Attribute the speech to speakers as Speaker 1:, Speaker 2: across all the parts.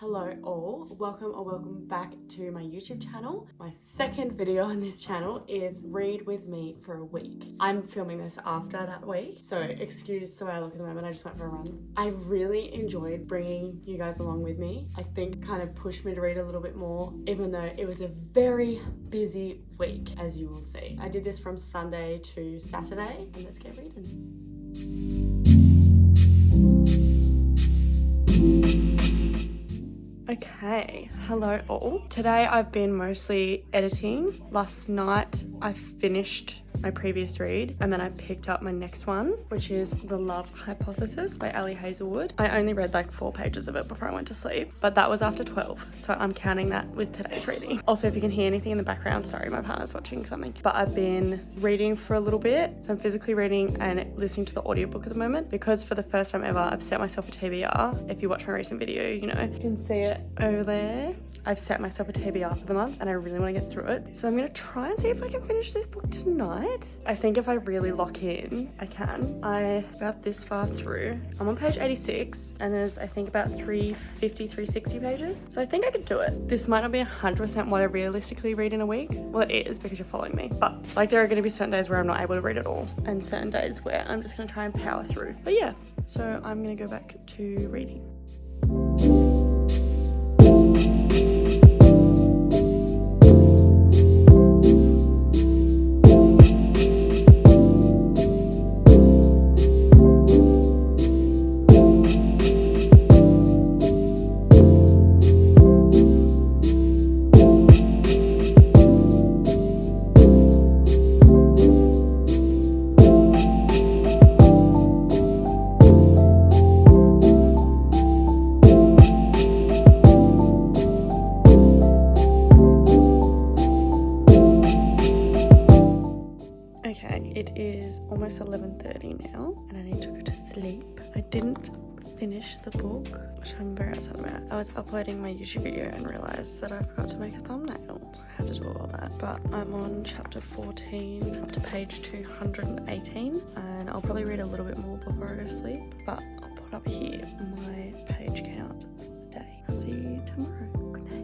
Speaker 1: Hello all, welcome back to my YouTube channel. My second video on this channel is read with me for a week. I'm filming this after that week, so excuse the way I look at the moment, I just went for a run. I really enjoyed bringing you guys along with me. I think kind of pushed me to read a little bit more, even though it was a very busy week, as you will see. I did this from Sunday to Saturday, and let's get reading. Okay, hello all. Today I've been mostly editing. Last night I finished my previous read and then I picked up my next one, which is The Love Hypothesis by Ali Hazelwood. I only read like 4 pages of it before I went to sleep, but that was after 12, so I'm counting that with today's reading. Also, if you can hear anything in the background, sorry, my partner's watching something. But I've been reading for a little bit, so I'm physically reading and listening to the audiobook at the moment because for the first time ever I've set myself a TBR. If you watch my recent video, you know, you can see it over there. I've set myself a TBR for the month and I really want to get through it. So I'm going to try and see if I can finish this book tonight. I think if I really lock in, I can. I about this far through. I'm on page 86 and there's I think about 350, 360 pages. So I think I could do it. This might not be 100% what I realistically read in a week. Well, it is because you're following me. But like there are going to be certain days where I'm not able to read at all and certain days where I'm just going to try and power through. But yeah, so I'm going to go back to reading. It is almost 11:30 now and I need to go to sleep. I didn't finish the book, which I'm very upset about. I was uploading my YouTube video and realised that I forgot to make a thumbnail, so I had to do all that. But I'm on chapter 14 up to page 218 and I'll probably read a little bit more before I go to sleep, but I'll put up here my page count for the day. I'll see you tomorrow. Good night.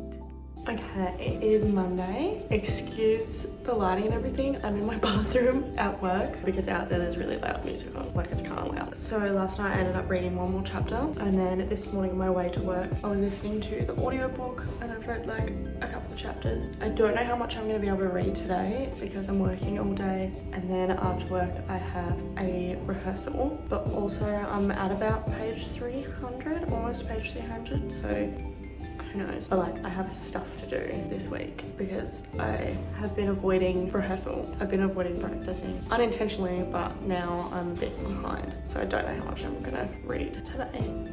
Speaker 1: Okay, it is Monday. Excuse the lighting and everything. I'm in my bathroom at work because out there's really loud music on, like it's kind of loud. So last night I ended up reading one more chapter and then this morning on my way to work I was listening to the audiobook and I've read like a couple of chapters. I don't know how much I'm going to be able to read today because I'm working all day and then after work I have a rehearsal, but also I'm at about page 300, almost page 300, so who knows? But like I have stuff to do this week because I have been avoiding rehearsal. I've been avoiding practicing unintentionally, but now I'm a bit behind. So I don't know how much I'm gonna read today.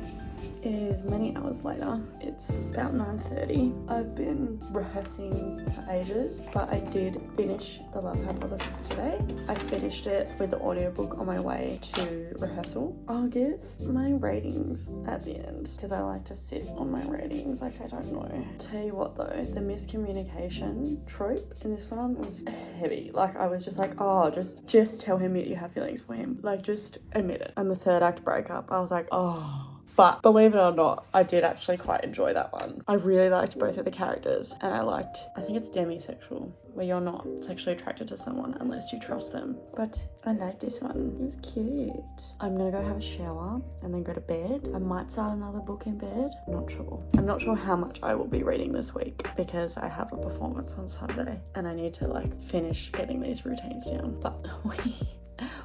Speaker 1: It is many hours later. It's about 9:30. I've been rehearsing for ages, but I did finish The Love Hypothesis today. I finished it with the audiobook on my way to rehearsal. I'll give my ratings at the end because I like to sit on my ratings, like I don't know. Tell you what though, the miscommunication trope in this one was heavy. Like I was just like, oh, just tell him that you have feelings for him. Like just admit it. And the third act breakup, I was like, oh. But believe it or not, I did actually quite enjoy that one. I really liked both of the characters and I think it's demisexual, where you're not sexually attracted to someone unless you trust them. But I liked this one. It was cute. I'm gonna go have a shower and then go to bed. I might start another book in bed. I'm not sure. I'm not sure how much I will be reading this week because I have a performance on Sunday and I need to like finish getting these routines down. But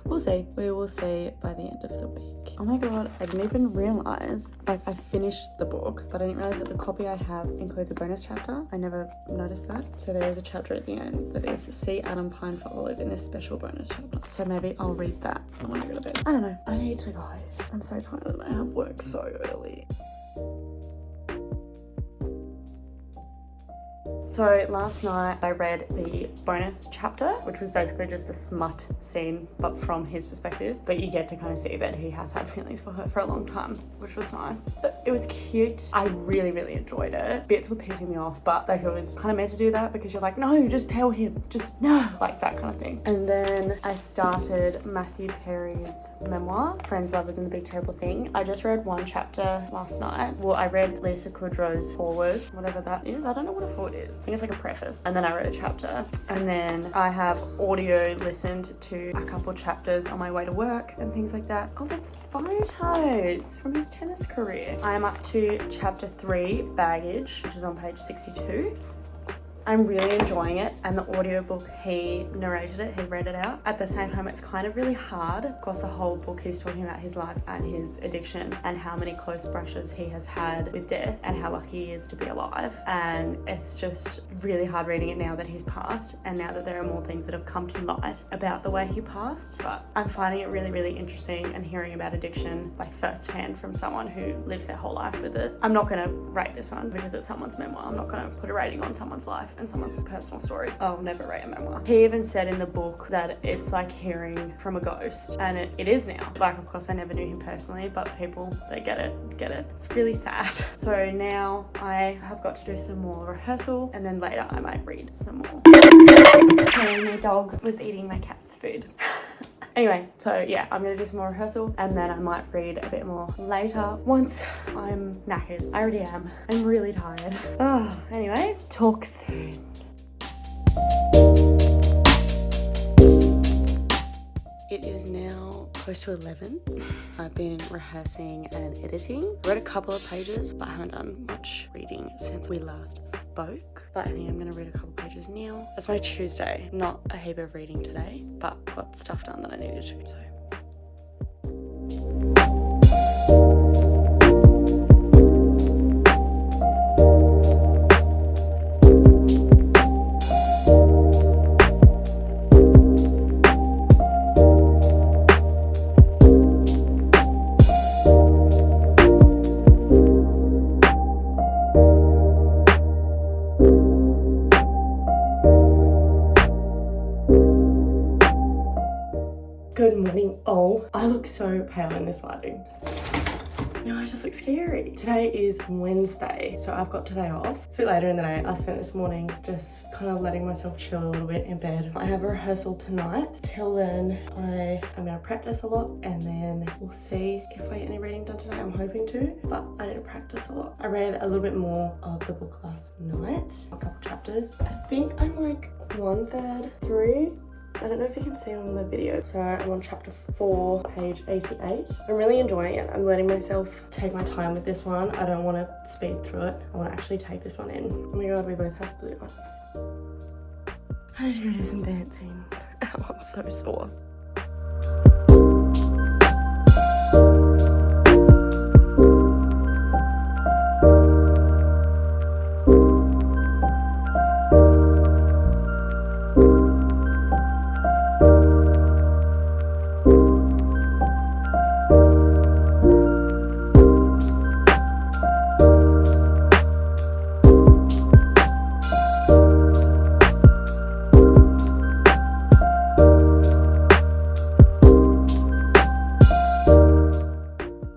Speaker 1: we'll see. We will see by the end of the week. Oh my god, I didn't even realise, like I finished the book, but I didn't realise that the copy I have includes a bonus chapter. I never noticed that. So there is a chapter at the end that is See Adam Pine for Olive in this special bonus chapter. So maybe I'll read that when I go to bed. I don't know. I need to go. I'm so tired and I have work so early. So last night I read the bonus chapter, which was basically just a smut scene, but from his perspective. But you get to kind of see that he has had feelings for her for a long time, which was nice. But it was cute. I really, really enjoyed it. Bits were pissing me off, but like it was kind of meant to do that because you're like, no, just tell him, just no, like that kind of thing. And then I started Matthew Perry's memoir, Friends, Lovers and the Big Terrible Thing. I just read one chapter last night. Well, I read Lisa Kudrow's foreword, whatever that is. I don't know what a foreword is. I think it's like a preface. And then I read a chapter. And then I have audio listened to a couple chapters on my way to work and things like that. Oh, there's photos from his tennis career. I am up to chapter 3, Baggage, which is on page 62. I'm really enjoying it, and the audiobook, he narrated it, he read it out. At the same time, it's kind of really hard. Of course, the whole book, he's talking about his life and his addiction and how many close brushes he has had with death and how lucky he is to be alive. And it's just really hard reading it now that he's passed and now that there are more things that have come to light about the way he passed. But I'm finding it really, really interesting and hearing about addiction like firsthand from someone who lived their whole life with it. I'm not going to rate this one because it's someone's memoir. I'm not going to put a rating on someone's life and someone's personal story. I'll never rate a memoir. He even said in the book that it's like hearing from a ghost, and it is now. Like, of course, I never knew him personally, but people, they get it. It's really sad. So now I have got to do some more rehearsal, and then later I might read some more. And my dog was eating my cat's food. Anyway, so yeah, I'm gonna do some more rehearsal and then I might read a bit more later once I'm knackered. I already am. I'm really tired. Anyway, talk soon. It is now close to 11. I've been rehearsing and editing. I read a couple of pages, but I haven't done much reading since we last spoke. But I think I'm gonna read a couple pages now. It's my Tuesday, not a heap of reading today, but got stuff done that I needed to, so. Good morning. Oh, I look so pale in this lighting. No, I just look scary. Today is Wednesday, so I've got today off. It's a bit later in the day. I spent this morning just kind of letting myself chill a little bit in bed. I have a rehearsal tonight. Till then, I am going to practice a lot, and then we'll see if I get any reading done today. I'm hoping to, but I need to practice a lot. I read a little bit more of the book last night, a couple chapters. I think I'm like 1/3 through. I don't know if you can see it on the video. So I'm on chapter 4, page 88. I'm really enjoying it. I'm letting myself take my time with this one. I don't want to speed through it. I want to actually take this one in. Oh my god, we both have blue eyes. I need to go do some dancing. Oh, I'm so sore.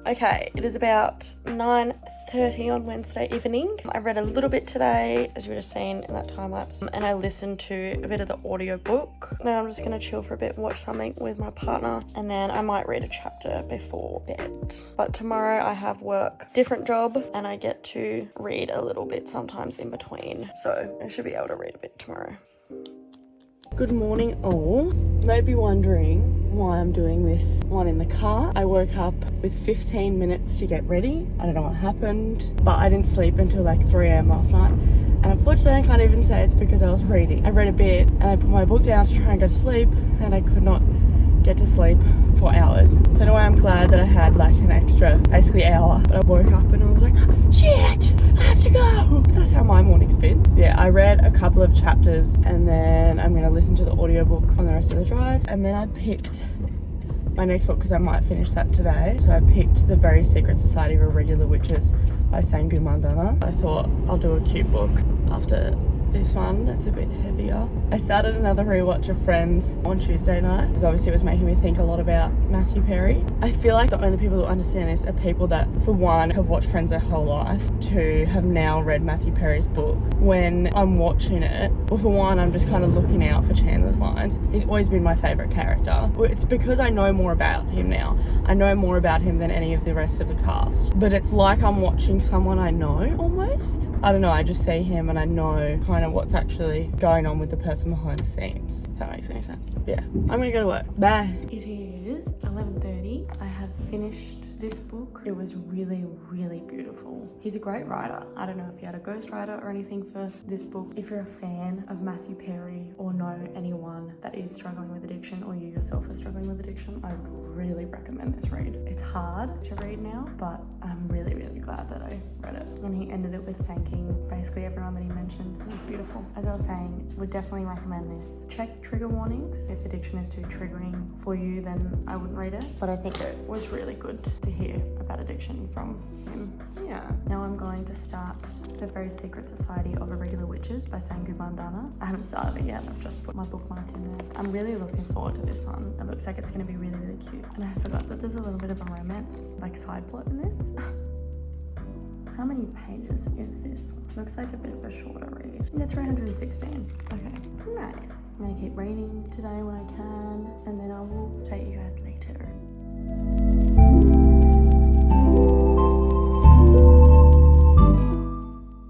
Speaker 1: Okay, it is about 9:30 on Wednesday evening. I read a little bit today, as you would have seen in that time lapse, and I listened to a bit of the audio book. Now I'm just going to chill for a bit and watch something with my partner, and then I might read a chapter before bed. But tomorrow I have work, different job, and I get to read a little bit sometimes in between. So I should be able to read a bit tomorrow. Good morning all. You may be wondering why I'm doing this one in the car. I woke up with 15 minutes to get ready. I don't know what happened, but I didn't sleep until like 3 a.m. last night. And unfortunately, I can't even say it's because I was reading. I read a bit and I put my book down to try and go to sleep, and I could not get to sleep for hours. So in a way, I'm glad that I had like an extra, basically hour. But I woke up and I was like, shit, I have to go. But that's how my morning's been. Yeah, I read a couple of chapters and then I'm gonna listen to the audiobook on the rest of the drive. And then I picked my next book because I might finish that today. So I picked The Very Secret Society of Irregular Witches by Sangu Mandana. I thought I'll do a cute book after this one that's a bit heavier. I started another rewatch of Friends on Tuesday night because obviously it was making me think a lot about Matthew Perry. I feel like the only people who understand this are people that, for one, have watched Friends their whole life, two, have now read Matthew Perry's book. When I'm watching it, well, for one, I'm just kind of looking out for Chandler's lines. He's always been my favourite character. It's because I know more about him now. I know more about him than any of the rest of the cast. But it's like I'm watching someone I know almost. I don't know, I just see him and I know kind of what's actually going on with the person behind the scenes, if that makes any sense. Yeah, I'm gonna go to work. Bye. It is 11:30. I have finished this book. It was really, really beautiful. He's a great writer. I don't know if he had a ghostwriter or anything for this book. If you're a fan of Matthew Perry or know anyone that is struggling with addiction, or you yourself are struggling with addiction, I would really recommend this read. It's hard to read now, but I'm really, really glad that I read it. And he ended it with thanking basically everyone that he mentioned. It was beautiful. As I was saying, would definitely recommend this. Check trigger warnings. If addiction is too triggering for you, then I wouldn't read it. But I think it was really good to hear about addiction from him. Yeah. Now I'm going to start The Very Secret Society of Irregular Witches by Sangu Bandana. I haven't started it yet. I've just put my bookmark in there. I'm really looking forward to this one. It looks like it's going to be really, really cute. And I forgot that there's a little bit of a romance, like, side plot in this. How many pages is this? Looks like a bit of a shorter read. Yeah, 316. Okay, nice. I'm gonna keep reading today when I can, and then I will take you guys later.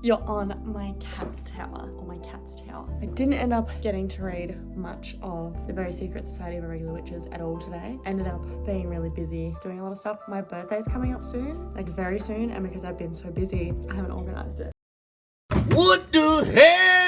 Speaker 1: You're on my cat tower, or my cat's tower. I didn't end up getting to read much of The Very Secret Society of Irregular Witches at all today. Ended up being really busy doing a lot of stuff. My birthday's coming up soon, like very soon, and because I've been so busy, I haven't organised it. What the hell?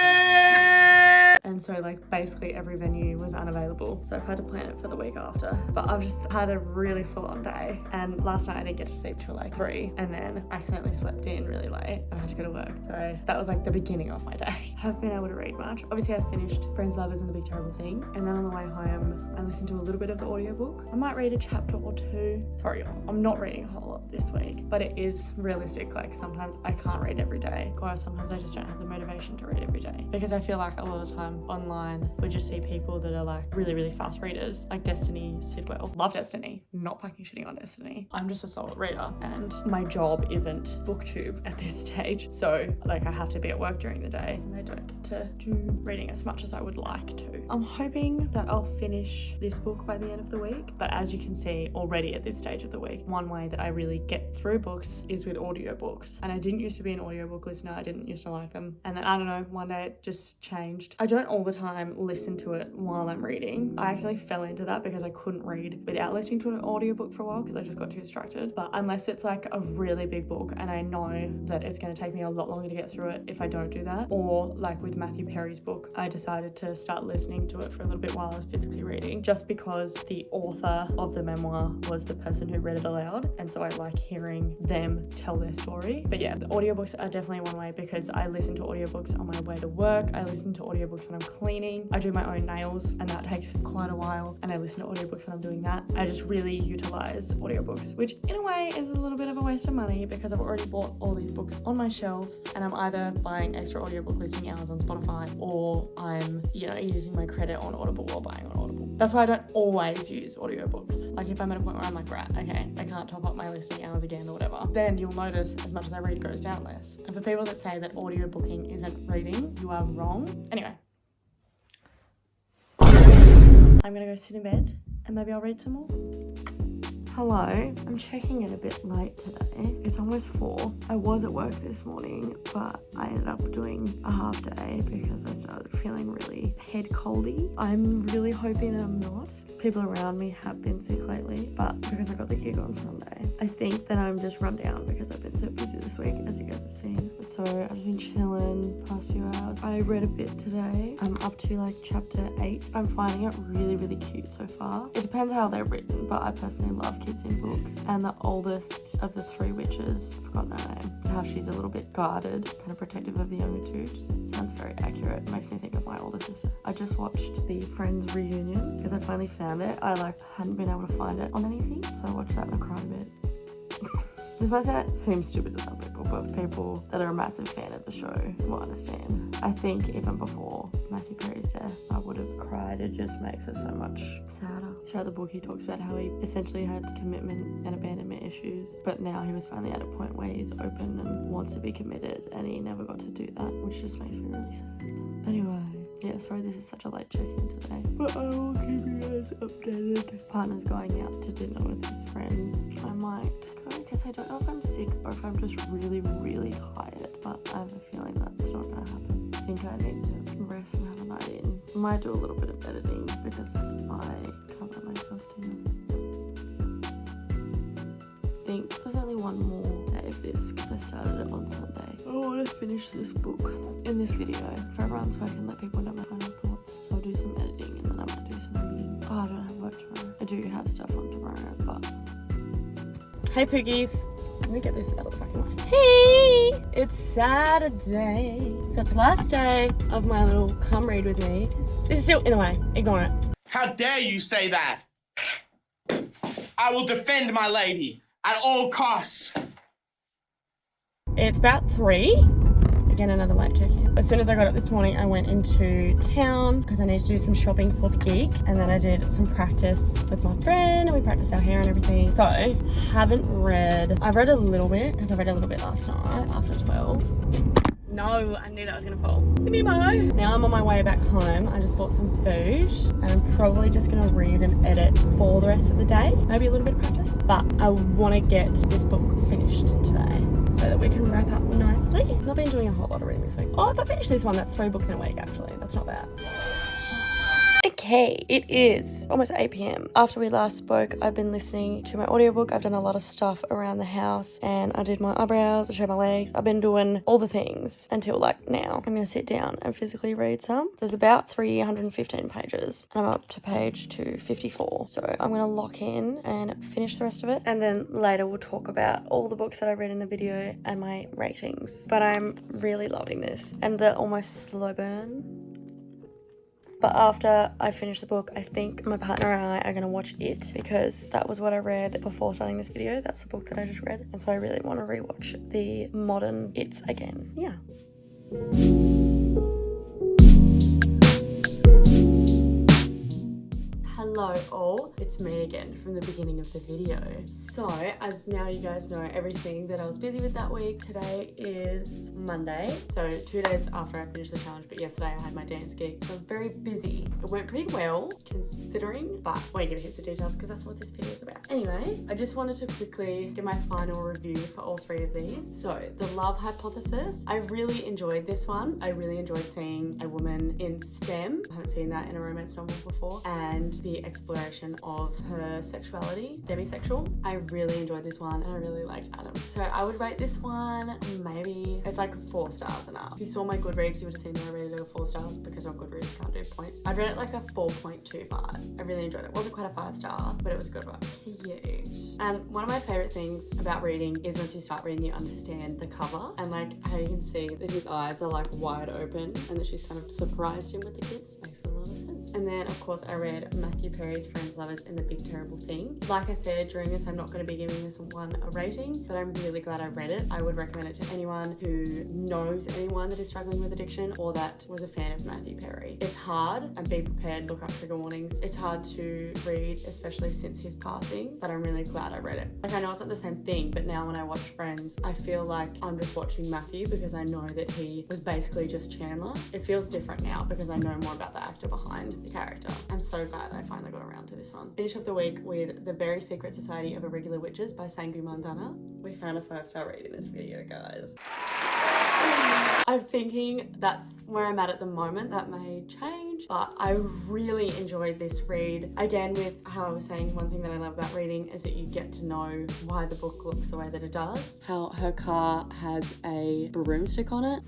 Speaker 1: And so, like, basically every venue was unavailable, so I've had to plan it for the week after. But I've just had a really full-on day, and last night I didn't get to sleep till like 3, and then I accidentally slept in really late and I had to go to work. So that was like the beginning of my day. I haven't been able to read much. Obviously I finished Friends, Lovers and the Big Terrible Thing, and then on the way home I listened to a little bit of the audiobook. I might read a chapter or two. Sorry, I'm not reading a whole lot this week, but it is realistic. Like, sometimes I can't read every day, or sometimes I just don't have the motivation to read every day, because I feel like a lot of the time online we just see people that are like really, really fast readers, like Destiny Sidwell. Love Destiny, not fucking shitting on Destiny. I'm just a solid reader, and my job isn't booktube at this stage, so like I have to be at work during the day and I don't get to do reading as much as I would like to. I'm hoping that I'll finish this book by the end of the week, but as you can see already at this stage of the week, one way that I really get through books is with audiobooks. And I didn't used to be an audiobook listener. I didn't used to like them, and then I don't know, one day it just changed. I don't all the time listen to it while I'm reading. I actually fell into that because I couldn't read without listening to an audiobook for a while because I just got too distracted. But unless it's like a really big book and I know that it's going to take me a lot longer to get through it if I don't do that, or like with Matthew Perry's book, I decided to start listening to it for a little bit while I was physically reading, just because the author of the memoir was the person who read it aloud, and so I like hearing them tell their story. But yeah, the audiobooks are definitely one way, because I listen to audiobooks on my way to work, I listen to audiobooks when I'm cleaning, I do my own nails and that takes quite a while, and I listen to audiobooks when I'm doing that. I just really utilize audiobooks, which in a way is a little bit of a waste of money because I've already bought all these books on my shelves, and I'm either buying extra audiobook listening hours on Spotify, or I'm, you know, using my credit on Audible or buying on Audible. That's why I don't always use audiobooks. Like, if I'm at a point where I'm like, right, okay, I can't top up my listening hours again or whatever, then you'll notice as much as I read goes down less. And for people that say that audiobooking isn't reading, you are wrong. Anyway, I'm gonna go sit in bed and maybe I'll read some more. Hello, I'm checking in a bit late today. It's almost 4. I was at work this morning, but I ended up doing a half day because I started feeling really head coldy. I'm really hoping I'm not, because people around me have been sick lately, but because I got the gig on Sunday, I think that I'm just run down because I've been so busy this week, as you guys have seen. But so I've just been chilling the past few hours. I read a bit today. I'm up to like chapter 8. I'm finding it really, really cute so far. It depends how they're written, but I personally love kids in books. And the oldest of the 3 witches, I've forgotten her name, how she's a little bit guarded, kind of protective of the younger 2, just sounds very accurate. It makes me think of my older sister. I just watched the Friends reunion because I finally found it. I hadn't been able to find it on anything, so I watched that and I cried a bit. This might seem stupid to some people, but people that are a massive fan of the show will understand. I think even before Matthew Perry's death, I would have cried. It just makes it so much sadder. Throughout the book, he talks about how he essentially had commitment and abandonment issues, but now he was finally at a point where he's open and wants to be committed, and he never got to do that, which just makes me really sad. Anyway, yeah, sorry this is such a late check-in today, but I will keep you guys updated. Partner's going out to dinner with his friends. I might go because I don't know if I'm sick or if I'm just really, really tired, but I have a feeling that's not gonna happen. I think I need to rest and have a night in. I might do a little bit of editing because I can't let myself do nothing. I think there's only one more day of this because I started it on Sunday. I want to finish this book in this video for everyone so I can let people know my final thoughts. So I'll do some editing and then I might do some reading. Oh, I don't have work tomorrow. I do have stuff on tomorrow, but... Hey Poogies! Let me get this out of the back of my... Hey! It's Saturday. So it's the last day of my little come read with me. This is still in the way. Ignore it.
Speaker 2: How dare you say that? I will defend my lady at all costs.
Speaker 1: It's about 3. Again, another late check-in. As soon as I got up this morning, I went into town because I need to do some shopping for the gig. And then I did some practice with my friend and we practiced our hair and everything. So, I've read a little bit because I read a little bit last night after 12. No, I knew that was gonna fall. Give me a bye. Now I'm on my way back home. I just bought some food and I'm probably just gonna read and edit for the rest of the day. Maybe a little bit of practice. But I wanna get this book finished today so that we can wrap up nicely. I've not been doing a whole lot of reading this week. Oh, if I finish this one, that's 3 books in a week actually. That's not bad. Okay, it is almost 8 p.m. After we last spoke, I've been listening to my audiobook. I've done a lot of stuff around the house and I did my eyebrows, I shaved my legs. I've been doing all the things until like now. I'm gonna sit down and physically read some. There's about 315 pages and I'm up to page 254. So I'm gonna lock in and finish the rest of it. And then later we'll talk about all the books that I read in the video and my ratings. But I'm really loving this and the almost slow burn. But after I finish the book, I think my partner and I are going to watch It because that was what I read before starting this video. That's the book that I just read. And so I really want to rewatch the modern It's again. Yeah. Hello all, it's me again from the beginning of the video. So, as now you guys know everything that I was busy with that week, today is Monday, so 2 days after I finished the challenge, but yesterday I had my dance gig, so I was very busy. It went pretty well, considering, but I won't give heaps of details because that's what this video is about. Anyway, I just wanted to quickly give my final review for all 3 of these. So, The Love Hypothesis, I really enjoyed this one. I really enjoyed seeing a woman in STEM. I haven't seen that in a romance novel before. And the exploration of her sexuality, demisexual. I really enjoyed this one and I really liked Adam. So I would rate this one, maybe, it's like 4 stars and up. If you saw my Goodreads, you would have seen that I rated it 4 stars because on Goodreads you can't do points. I'd rate it like a 4.25. I really enjoyed it. It wasn't quite a 5-star, but it was a good one. Cute. And one of my favorite things about reading is once you start reading, you understand the cover and like how you can see that his eyes are like wide open and that she's kind of surprised him with the kiss. Makes a lot of sense. And then of course I read Matthew Perry's Friends, Lovers and the Big Terrible Thing. Like I said, during this I'm not going to be giving this one a rating, but I'm really glad I read it. I would recommend it to anyone who knows anyone that is struggling with addiction or that was a fan of Matthew Perry. It's hard and be prepared, look up trigger warnings. It's hard to read, especially since his passing, but I'm really glad I read it. Like I know it's not the same thing, but now when I watch Friends, I feel like I'm just watching Matthew because I know that he was basically just Chandler. It feels different now because I know more about the actor behind the character. I'm so glad I finally got around to this one. Finish off the week with The Very Secret Society of Irregular Witches by Sangu Mandana. We found a 5-star read in this video, guys. I'm thinking that's where I'm at the moment. That may change, but I really enjoyed this read. Again, with how I was saying, one thing that I love about reading is that you get to know why the book looks the way that it does. How her car has a broomstick on it.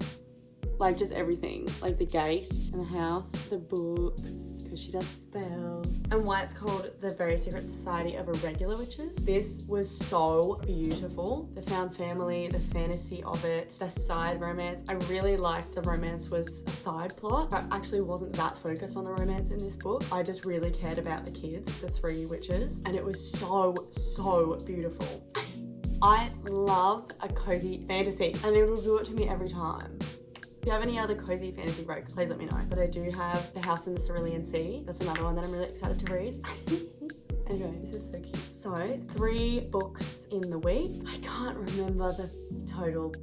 Speaker 1: Like just everything. Like the gate and the house, the books, because she does spells. And why it's called The Very Secret Society of Irregular Witches. This was so beautiful. The found family, the fantasy of it, the side romance. I really liked the romance was a side plot. I actually wasn't that focused on the romance in this book. I just really cared about the kids, the 3 witches, and it was so, so beautiful. I love a cozy fantasy and it'll do it to me every time. If you have any other cozy fantasy breaks, please let me know. But I do have The House in the Cerulean Sea. That's another one that I'm really excited to read. Anyway, this is so cute. So, 3 books in the week. I can't remember the total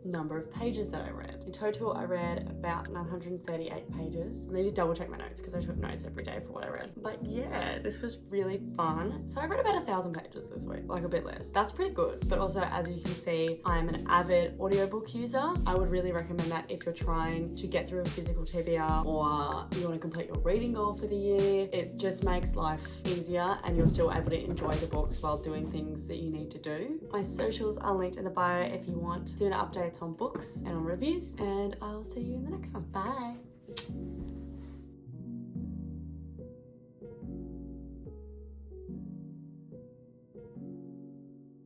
Speaker 1: number of pages that I read. In total, I read about 938 pages. I need to double check my notes because I took notes every day for what I read. But yeah, this was really fun. So I read about 1,000 pages this week, like a bit less. That's pretty good. But also, as you can see, I'm an avid audiobook user. I would really recommend that if you're trying to get through a physical TBR or you want to complete your reading goal for the year. It just makes life easier and you're still able to enjoy the books while doing things that you need to do. My socials are linked in the bio if you want to know updates on books and on reviews, and I'll see you in the next one. Bye.